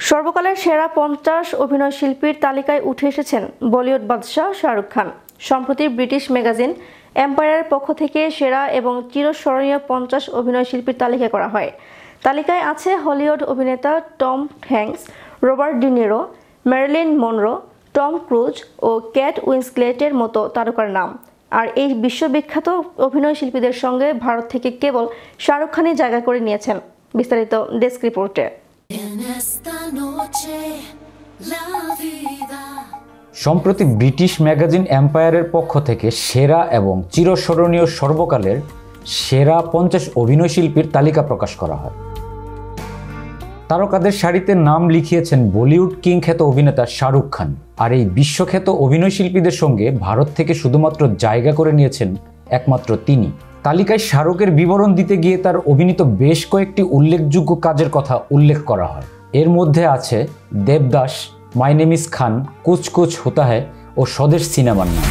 সর্বকালের সেরা 50 অভিনয়শিল্পীর তালিকায় উঠে এসেছেন বলিউড বাদশা শাহরুখ খান। সম্প্রতি ব্রিটিশ ম্যাগাজিন এম্পায়ারের পক্ষ থেকে সেরা এবং চিরস্মরণীয় 50 অভিনয়শিল্পীর তালিকা করা হয়। তালিকায় আছে হলিউড অভিনেতা Tom Hanks, Robert De Niro, Marilyn Monroe, Tom Cruise ও ক্যাট উইন্সলেটের মতো তারকার নাম। আর এই বিশ্ববিখ্যাত অভিনয়শিল্পীদের সঙ্গে ভারত থেকে কেবল শাহরুখ খানই জায়গা করে নিয়েছেন। বিস্তারিত ডেস্ক রিপোর্টে। সম্প্রতি ব্রিটিশ ম্যাগাজিন এম্পায়ারের পক্ষ থেকে সেরা এবং চিরস্মরণীয় সর্বকালের সেরা 50 অভিনয়শিল্পীর তালিকা প্রকাশ করা হয়। তারকাদের সারিতে নাম লিখিয়েছেন বলিউড কিং খ্যাত অভিনেতা শাহরুখ খান। আর এই বিশ্বখ্যাত অভিনয়শিল্পীদের সঙ্গে ভারত থেকে শুধুমাত্র জায়গা করে নিয়েছেন একমাত্র তিনি। তালিকায় শাহরুখের বিবরণ দিতে গিয়ে তার অভিনীত বেশ কয়েকটি উল্লেখযোগ্য কাজের কথা উল্লেখ করা হয়। এর মধ্যে আছে দেবদাস, মাই নেম ইজ খান, কুছ কুছ হোতা হ্যায় ও স্বদেশ সিনেমার নাম।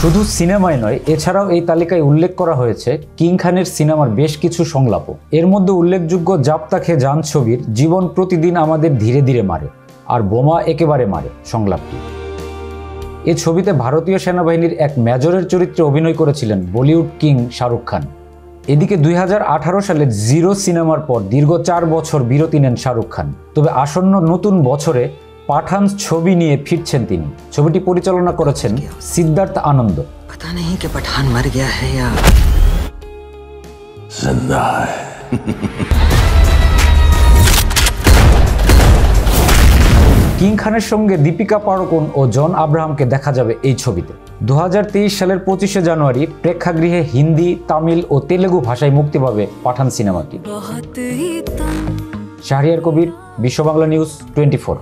শুধু সিনেমায় নয়, এছাড়াও এই তালিকায় উল্লেখ করা হয়েছে কিং খানের সিনেমার বেশ কিছু সংলাপও। এর মধ্যে উল্লেখযোগ্য জাপ্তা খে জান ছবির জীবন প্রতিদিন আমাদের ধীরে ধীরে মারে আর বোমা একেবারে মারে সংলাপটি। এ ছবিতে ভারতীয় সেনাবাহিনীর এক মেজরের চরিত্রে অভিনয় করেছিলেন বলিউড কিং শাহরুখ খান। এদিকে 2018 সালে জিরো সিনেমার পর দীর্ঘ 4 বছর বিরতি নেন শাহরুখ খান। তবে আসন্ন নতুন বছরে পাঠান ছবি নিয়ে ফিরছেন তিনি। ছবিটি পরিচালনা করেছেন সিদ্ধার্থ আনন্দ। पता नहीं कि पठान मर गया है या जिंदा है। কিং খানের সঙ্গে দীপিকা পাড়ুকোন ও জন আব্রাহামকে দেখা যাবে এই ছবিতে। 2023 সালের 25শে জানুয়ারি প্রেক্ষাগৃহে হিন্দি, তামিল ও তেলেগু ভাষায় মুক্তি পাবে পাঠান সিনেমাটি। শাহরিয়ার কবির, বিশ্ব বাংলা নিউজ 24।